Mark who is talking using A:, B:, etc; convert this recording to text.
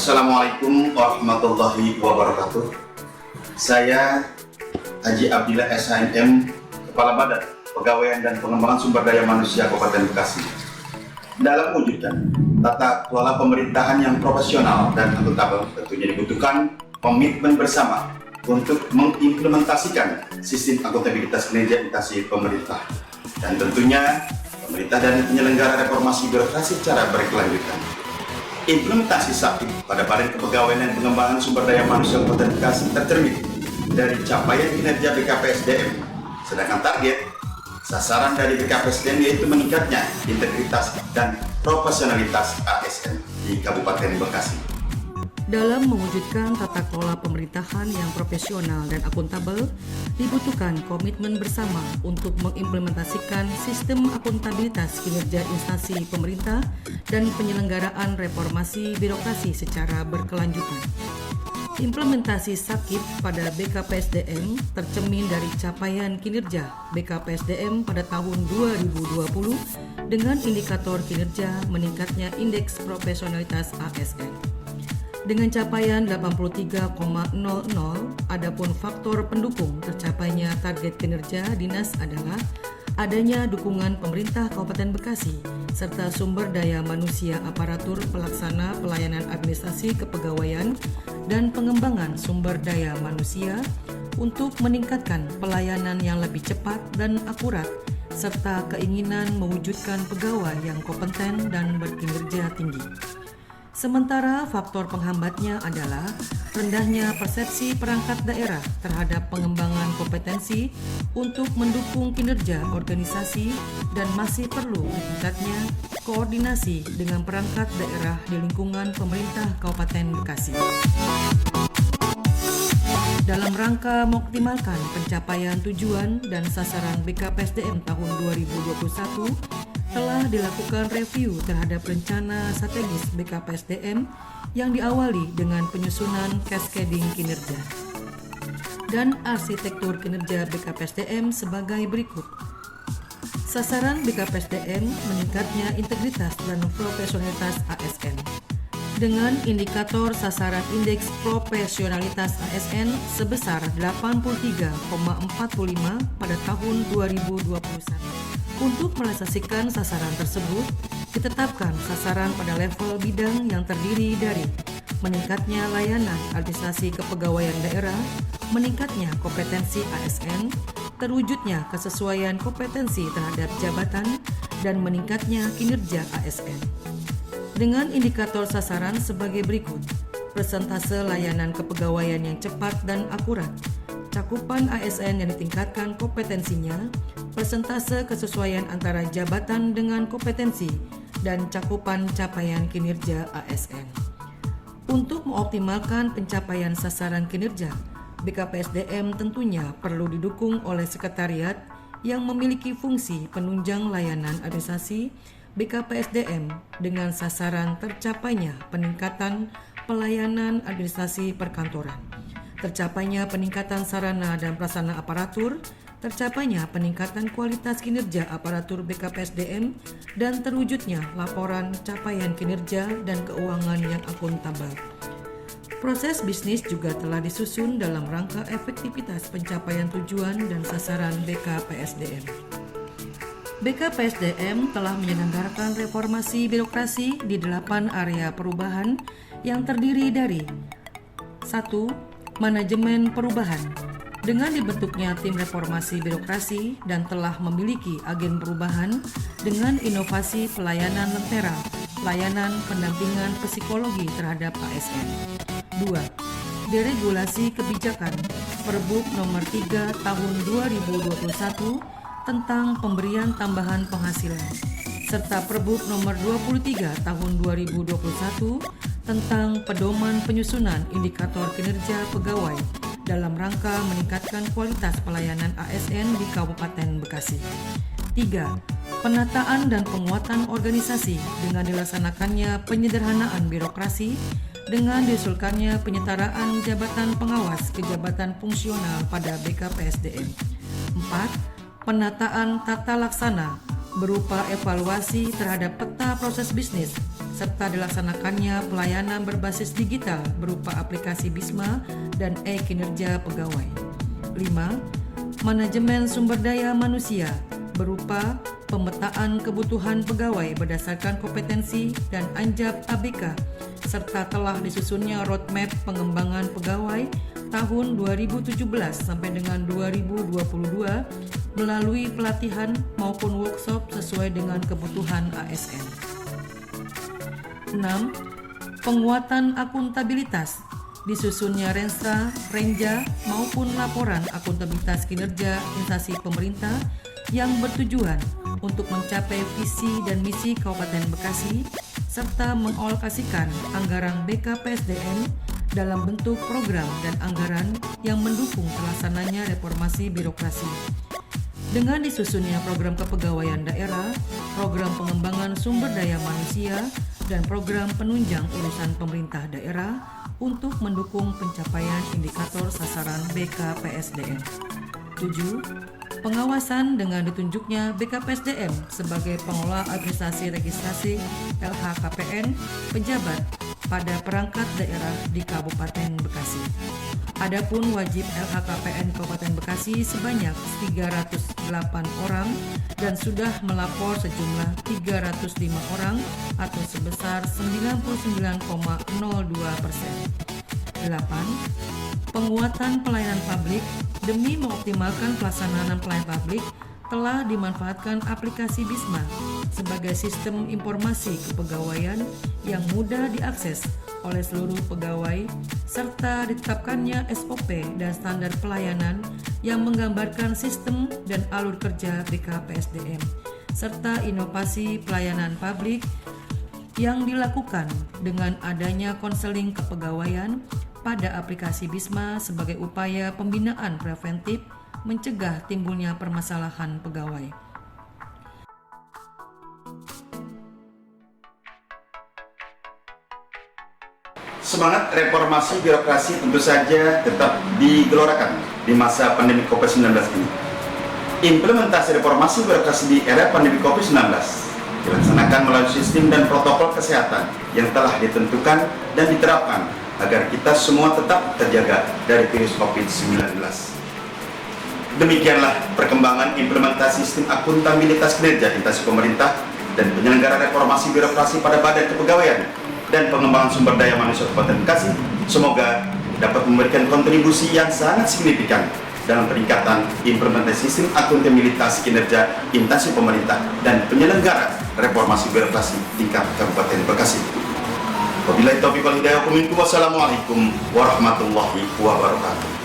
A: Assalamualaikum warahmatullahi wabarakatuh. Saya Haji Abdillah SHMM, Kepala Badan Pegawaian dan Pengembangan Sumber Daya Manusia Kabupaten Bekasi. Dalam mewujudkan tata kelola pemerintahan yang profesional dan akuntabel, tentunya dibutuhkan komitmen bersama untuk mengimplementasikan sistem akuntabilitas kinerja instansi pemerintah. Dan tentunya pemerintah dan penyelenggara reformasi birokrasi secara berkelanjutan. Implementasi SAKIP pada Badan Kepegawaian dan Pengembangan Sumber Daya Manusia Kabupaten Bekasi tercermin dari capaian kinerja BKPSDM, sedangkan target sasaran dari BKPSDM yaitu meningkatnya integritas dan profesionalitas ASN di Kabupaten Bekasi.
B: Dalam mewujudkan tata kelola pemerintahan yang profesional dan akuntabel, dibutuhkan komitmen bersama untuk mengimplementasikan sistem akuntabilitas kinerja instansi pemerintah dan penyelenggaraan reformasi birokrasi secara berkelanjutan. Implementasi SAKIP pada BKPSDM tercermin dari capaian kinerja BKPSDM pada tahun 2020 dengan indikator kinerja meningkatnya indeks profesionalitas ASN. Dengan capaian 83,00, adapun faktor pendukung tercapainya target kinerja dinas adalah adanya dukungan pemerintah Kabupaten Bekasi serta sumber daya manusia aparatur pelaksana pelayanan administrasi kepegawaian dan pengembangan sumber daya manusia untuk meningkatkan pelayanan yang lebih cepat dan akurat serta keinginan mewujudkan pegawai yang kompeten dan berkinerja tinggi. Sementara faktor penghambatnya adalah rendahnya persepsi perangkat daerah terhadap pengembangan kompetensi untuk mendukung kinerja organisasi dan masih perlu ditingkatnya koordinasi dengan perangkat daerah di lingkungan pemerintah Kabupaten Bekasi. Dalam rangka mengoptimalkan pencapaian tujuan dan sasaran BKPSDM tahun 2021, telah dilakukan review terhadap rencana strategis BKPSDM yang diawali dengan penyusunan cascading kinerja dan arsitektur kinerja BKPSDM sebagai berikut. Sasaran BKPSDM meningkatnya integritas dan profesionalitas ASN dengan indikator sasaran indeks profesionalitas ASN sebesar 83,45 pada tahun 2021. Untuk merealisasikan sasaran tersebut, ditetapkan sasaran pada level bidang yang terdiri dari meningkatnya layanan administrasi kepegawaian daerah, meningkatnya kompetensi ASN, terwujudnya kesesuaian kompetensi terhadap jabatan, dan meningkatnya kinerja ASN. Dengan indikator sasaran sebagai berikut: persentase layanan kepegawaian yang cepat dan akurat, cakupan ASN yang ditingkatkan kompetensinya, persentase kesesuaian antara jabatan dengan kompetensi, dan cakupan capaian kinerja ASN. Untuk mengoptimalkan pencapaian sasaran kinerja, BKPSDM tentunya perlu didukung oleh sekretariat yang memiliki fungsi penunjang layanan administrasi BKPSDM dengan sasaran tercapainya peningkatan pelayanan administrasi perkantoran, tercapainya peningkatan sarana dan prasarana aparatur, tercapainya peningkatan kualitas kinerja aparatur BKPSDM, dan terwujudnya laporan capaian kinerja dan keuangan yang akuntabel. Proses bisnis juga telah disusun dalam rangka efektivitas pencapaian tujuan dan sasaran BKPSDM. BKPSDM telah menyelenggarakan reformasi birokrasi di 8 area perubahan yang terdiri dari 1. Manajemen perubahan. Dengan dibentuknya tim reformasi birokrasi dan telah memiliki agen perubahan dengan inovasi pelayanan lentera, layanan pendampingan psikologi terhadap ASN. 2. Deregulasi kebijakan Perbuk nomor 3 tahun 2021 tentang pemberian tambahan penghasilan, serta Perbuk nomor 23 tahun 2021 tentang pedoman penyusunan indikator kinerja pegawai dalam rangka meningkatkan kualitas pelayanan ASN di Kabupaten Bekasi. 3. Penataan dan penguatan organisasi dengan dilaksanakannya penyederhanaan birokrasi dengan diusulkannya penyetaraan jabatan pengawas ke jabatan fungsional pada BKPSDM. 4. Penataan tata laksana berupa evaluasi terhadap peta proses bisnis serta dilaksanakannya pelayanan berbasis digital berupa aplikasi BISMA dan e-kinerja pegawai. 5. Manajemen sumber daya manusia berupa pemetaan kebutuhan pegawai berdasarkan kompetensi dan anjab ABK, serta telah disusunnya roadmap pengembangan pegawai tahun 2017 sampai dengan 2022 melalui pelatihan maupun workshop sesuai dengan kebutuhan ASN. 6. Penguatan akuntabilitas, disusunnya Renja maupun laporan akuntabilitas kinerja instansi pemerintah yang bertujuan untuk mencapai visi dan misi Kabupaten Bekasi serta mengalokasikan anggaran BKPSDM dalam bentuk program dan anggaran yang mendukung terlaksananya reformasi birokrasi. Dengan disusunnya program kepegawaian daerah, program pengembangan sumber daya manusia, dan program penunjang urusan pemerintah daerah untuk mendukung pencapaian indikator sasaran BKPSDM. 7. Pengawasan dengan ditunjuknya BKPSDM sebagai pengelola administrasi registrasi LHKPN pejabat pada perangkat daerah di Kabupaten Bekasi. Adapun wajib LHKPN Kabupaten Bekasi sebanyak 308 orang dan sudah melapor sejumlah 305 orang atau sebesar 99,02%. 8. Penguatan pelayanan publik. Demi mengoptimalkan pelaksanaan pelayanan publik, telah dimanfaatkan aplikasi BISMA sebagai sistem informasi kepegawaian yang mudah diakses oleh seluruh pegawai, serta ditetapkannya SOP dan standar pelayanan yang menggambarkan sistem dan alur kerja BKPSDM, serta inovasi pelayanan publik yang dilakukan dengan adanya konseling kepegawaian pada aplikasi BISMA sebagai upaya pembinaan preventif mencegah timbulnya permasalahan pegawai.
A: Semangat reformasi birokrasi tentu saja tetap digelorakan di masa pandemi COVID-19 ini. Implementasi reformasi birokrasi di era pandemi COVID-19 dilaksanakan melalui sistem dan protokol kesehatan yang telah ditentukan dan diterapkan agar kita semua tetap terjaga dari virus COVID-19. Demikianlah perkembangan implementasi sistem akuntabilitas kinerja instansi pemerintah dan penyelenggara reformasi birokrasi pada Badan Kepegawaian dan Pengembangan Sumber Daya Manusia Kabupaten Bekasi. Semoga dapat memberikan kontribusi yang sangat signifikan dalam peningkatan implementasi sistem akuntabilitas kinerja instansi pemerintah dan penyelenggara reformasi birokrasi tingkat Kabupaten Bekasi. Wabillahi taufiq wal hidayah. Wassalamualaikum warahmatullahi wabarakatuh.